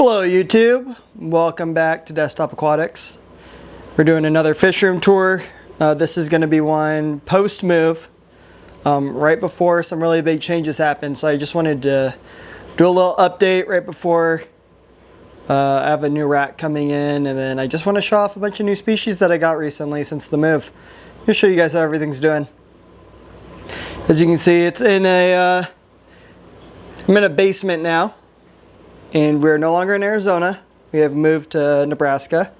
Hello YouTube, welcome back to Desktop Aquatics. We're doing another fish room tour. This is going to be one post move, right before some really big changes happen. So I just wanted to do a little update right before I have a new rack coming in, and then I just want to show off a bunch of new species that I got recently since the move. I'll show you guys how everything's doing. As you can see, it's in a I'm in a basement now. And we're no longer in Arizona. We have moved to Nebraska.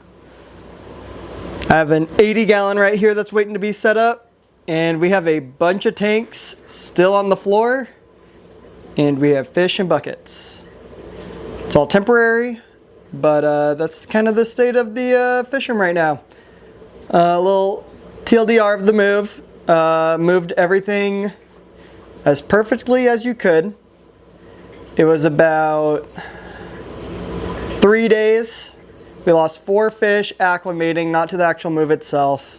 I have an 80-gallon right here that's waiting to be set up. And we have a bunch of tanks still on the floor. And we have fish in buckets. It's all temporary, but that's kind of the state of the fish room right now. A little TLDR of the move. Moved everything as perfectly as you could. It was about 3 days. We lost 4 fish acclimating, not to the actual move itself.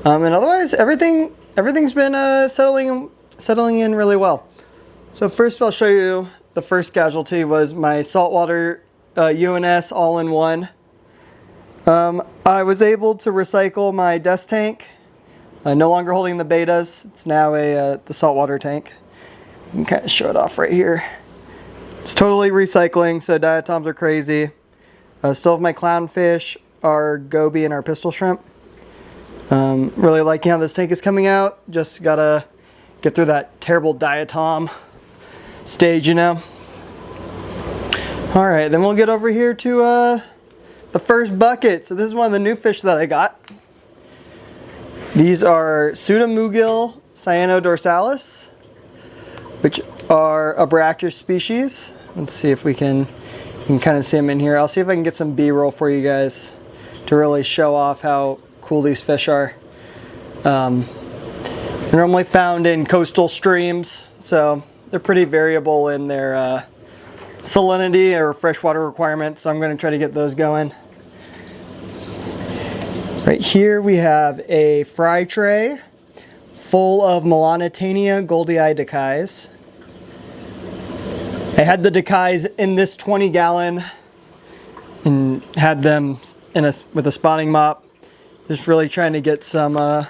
And otherwise, everything's been settling in really well. So first I'll show you the first casualty was my saltwater UNS all-in-one. I was able to recycle my desk tank. No longer holding the betas. It's now the saltwater tank. You can kind of show it off right here. It's totally recycling, so diatoms are crazy. Still have my clownfish, our goby, and our pistol shrimp. Really liking how this tank is coming out. Just gotta get through that terrible diatom stage, you know. Alright, then we'll get over here to the first bucket. So this is one of the new fish that I got. These are Pseudomugil cyanodorsalis, which are a brackish species. Let's see if you can kind of see them in here. I'll see if I can get some B-roll for you guys to really show off how cool these fish are. They're normally found in coastal streams, so they're pretty variable in their salinity or freshwater requirements, so I'm going to try to get those going. Right here we have a fry tray full of Melanitania goldii decais. I had the decais in this 20-gallon and had them with a spawning mop. Just really trying to get some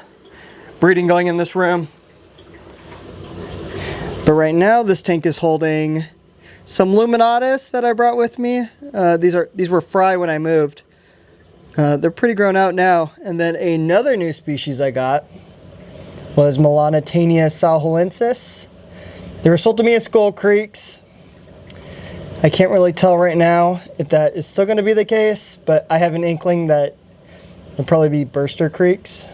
breeding going in this room. But right now this tank is holding some Luminatus that I brought with me. These were fry when I moved. They're pretty grown out now. And then another new species I got was Melanitania salholensis. They were sold to me at Skull Creeks. I can't really tell right now if that is still going to be the case, but I have an inkling that it'll probably be Burster Creeks.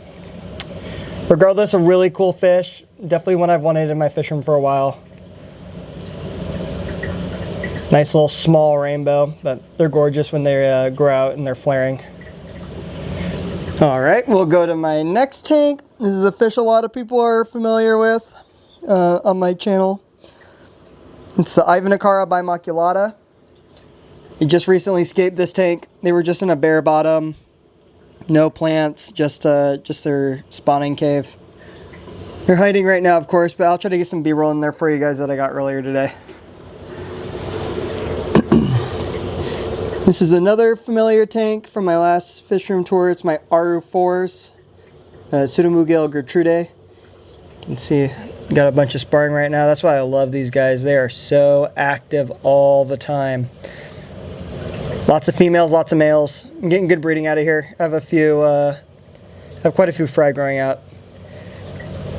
Regardless, a really cool fish. Definitely one I've wanted in my fish room for a while. Nice little small rainbow, but they're gorgeous when they grow out and they're flaring. Alright, we'll go to my next tank. This is a fish a lot of people are familiar with on my channel. It's the Ivanacara bimaculata. It just recently escaped this tank. They were just in a bare bottom. No plants, just their spawning cave. They're hiding right now, of course, but I'll try to get some B-roll in there for you guys that I got earlier today. This is another familiar tank from my last fish room tour. It's my RU4s, Pseudomugil gertrude. You can see got a bunch of sparring right now. That's why I love these guys. They are so active all the time. Lots of females, lots of males. I'm getting good breeding out of here. I have quite a few fry growing out.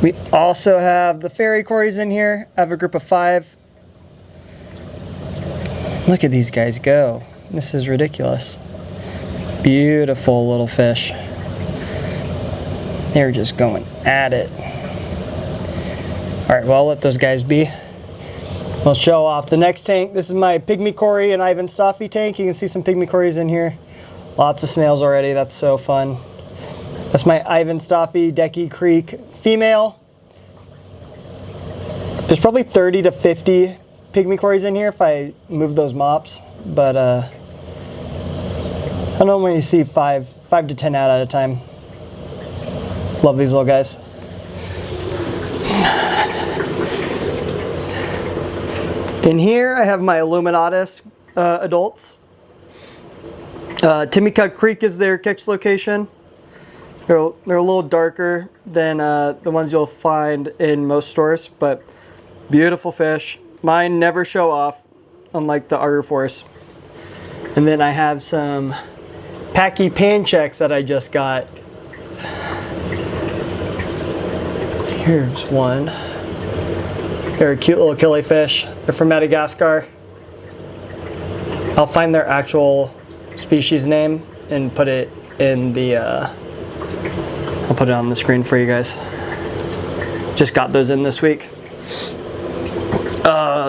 We also have the fairy corys in here. I have a group of 5. Look at these guys go. This is ridiculous. Beautiful little fish. They're just going at it. Alright, well, I'll let those guys be. We'll show off the next tank. This is my Pygmy cory and Ivan Stoffi tank. You can see some Pygmy corys in here. Lots of snails already. That's so fun. That's my Ivan Stoffi Decky Creek female. There's probably 30 to 50 Pygmy corys in here if I move those mops. But I don't know when you see 5 to 10 out at a time. Love these little guys. In here I have my Illuminatus adults. Timmycut Creek is their catch location. They're a little darker than the ones you'll find in most stores, but beautiful fish. Mine never show off, unlike the Argoforce. And then I have some Pygmy panchecks that I just got. Here's one. They're a cute little killifish. They're from Madagascar. I'll find their actual species name and put it in the, I'll put it on the screen for you guys. Just got those in this week.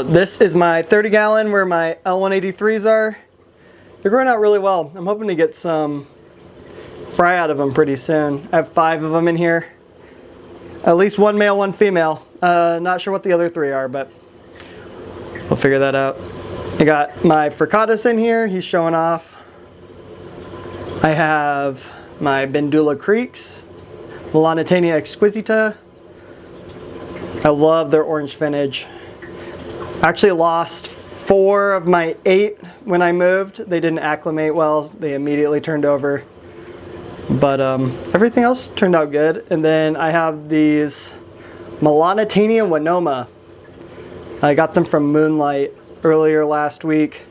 This is my 30-gallon where my L183s are. They're growing out really well. I'm hoping to get some fry out of them pretty soon. I have 5 of them in here. At least 1 male, 1 female. Not sure what the other 3 are, but we'll figure that out. I got my Fricatus in here. He's showing off. I have my Bendula Creeks, Melanitania exquisita. I love their orange vintage. I actually lost 4 of my 8 when I moved. They didn't acclimate well. They immediately turned over. But everything else turned out good. And then I have these Melanitania winoma. I got them from Moonlight earlier last week.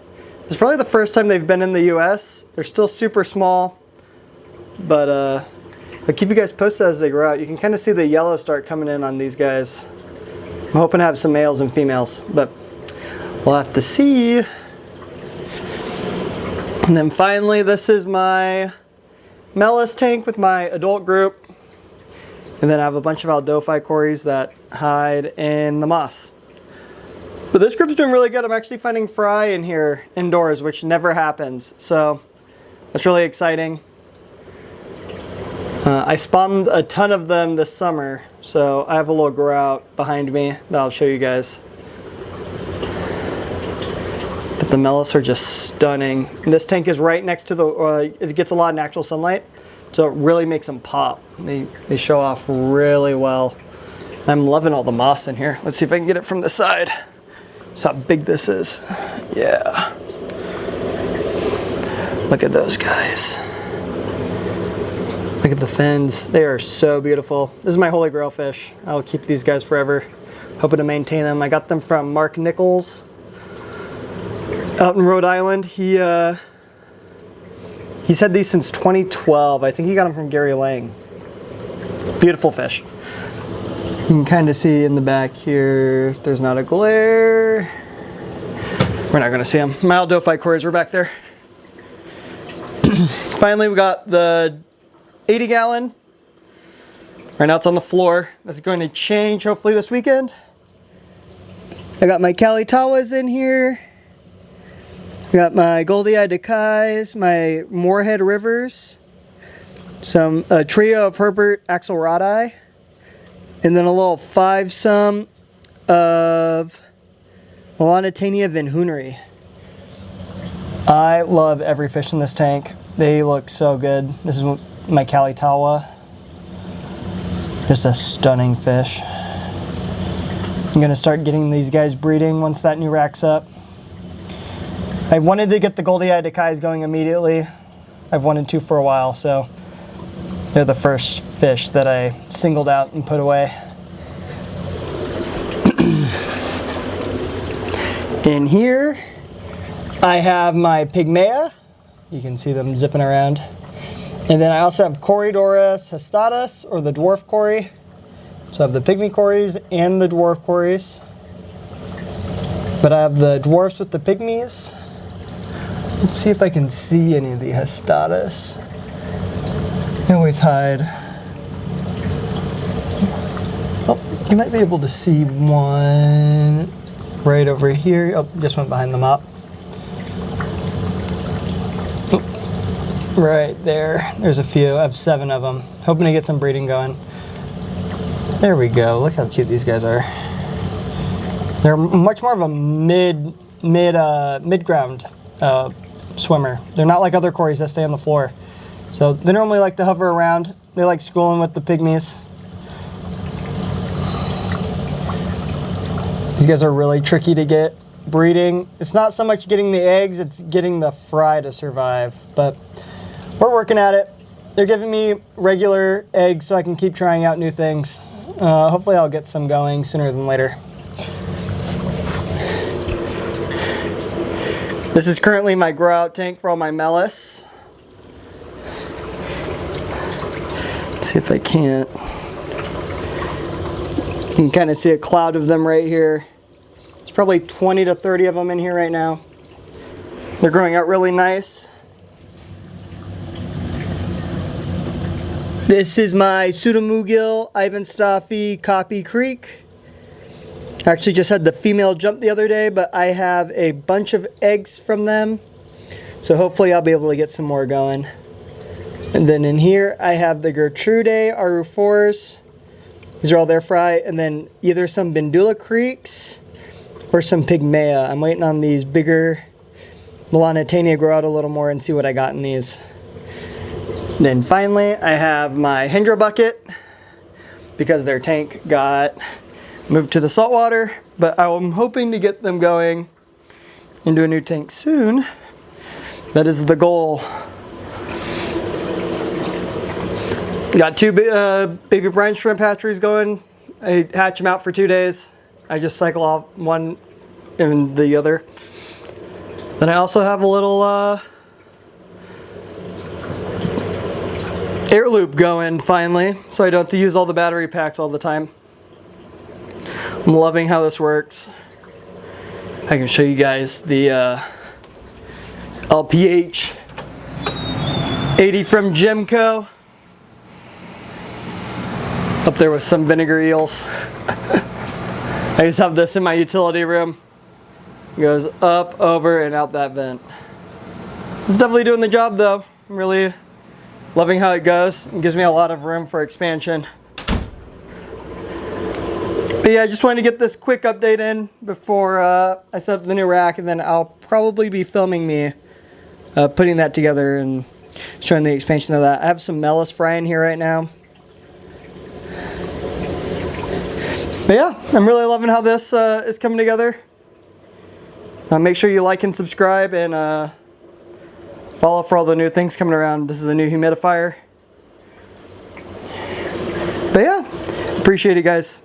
It's probably the first time they've been in the US. They're still super small, but I'll keep you guys posted as they grow out. You can kind of see the yellow start coming in on these guys. I'm hoping to have some males and females, but we'll have to see. And then finally, this is my Melis tank with my adult group. And then I have a bunch of Aldophi cories that hide in the moss. But this group's doing really good. I'm actually finding fry in here indoors, which never happens. So that's really exciting. I spawned a ton of them this summer. So I have a little growout behind me that I'll show you guys. But the Melis are just stunning. And this tank is right next to the, it gets a lot of natural sunlight. So it really makes them pop. They show off really well. I'm loving all the moss in here. Let's see if I can get it from the side. See how big this is. Yeah. Look at those guys. Look at the fins. They are so beautiful. This is my holy grail fish. I'll keep these guys forever. Hoping to maintain them. I got them from Mark Nichols out in Rhode Island. He's had these since 2012. I think he got them from Gary Lang. Beautiful fish. You can kind of see in the back here, if there's not a glare. We're not going to see them. My Aldophi cories were back there. Finally, we got the 80-gallon. Right now it's on the floor. That's going to change hopefully this weekend. I got my Kalitawas in here. I got my Goldie-eyed Decais, my Moorhead Rivers, a trio of Herbert Axelrodi, and then a little 5-some of Melanitania Van Hooneri. I love every fish in this tank. They look so good. This is my Kalitawa. Just a stunning fish. I'm gonna start getting these guys breeding once that new rack's up. I wanted to get the Goldie-eyed Decais going immediately. I've wanted to for a while, so they're the first fish that I singled out and put away. In here, I have my Pygmy. You can see them zipping around. And then I also have corydoras hastatus, or the dwarf cory. So I have the Pygmy cories and the dwarf cories. But I have the dwarfs with the pygmies. Let's see if I can see any of the hastatus. They always hide. Oh, you might be able to see one right over here. Oh, just went behind the mop. Oh, right there. There's a few. I have 7 of them. Hoping to get some breeding going. There we go. Look how cute these guys are. They're much more of a mid-ground swimmer. They're not like other cories that stay on the floor. So they normally like to hover around. They like schooling with the pygmies. These guys are really tricky to get breeding. It's not so much getting the eggs, it's getting the fry to survive, but we're working at it. They're giving me regular eggs so I can keep trying out new things. Hopefully I'll get some going sooner than later. This is currently my growout tank for all my mellis. Let's see if I can't. You can kind of see a cloud of them right here. There's probably 20 to 30 of them in here right now. They're growing out really nice. This is my pseudomugil, Ivanstaffi, Copy Creek. I actually just had the female jump the other day, but I have a bunch of eggs from them. So hopefully I'll be able to get some more going. And then in here I have the Gertrude RU4s. These are all their fry. And then either some Bindula Creeks or some Pygmea. I'm waiting on these bigger Melanitania grow out a little more and see what I got in these. Then finally I have my Hendra bucket because their tank got moved to the saltwater, but I'm hoping to get them going into a new tank soon. That is the goal. Got two baby brine shrimp hatcheries going. I hatch them out for 2 days. I just cycle off one and the other. Then I also have a little air loop going finally, so I don't have to use all the battery packs all the time. I'm loving how this works. I can show you guys the LPH 80 from Gemco. Up there with some vinegar eels. I just have this in my utility room. It goes up, over, and out that vent. It's definitely doing the job though. I'm really loving how it goes. It gives me a lot of room for expansion. But yeah, I just wanted to get this quick update in before I set up the new rack, and then I'll probably be filming me putting that together and showing the expansion of that. I have some mellis frying here right now. But yeah, I'm really loving how this is coming together. Make sure you like and subscribe and follow for all the new things coming around. This is a new humidifier. But yeah, appreciate it guys.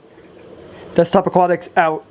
Desktop Aquatics out.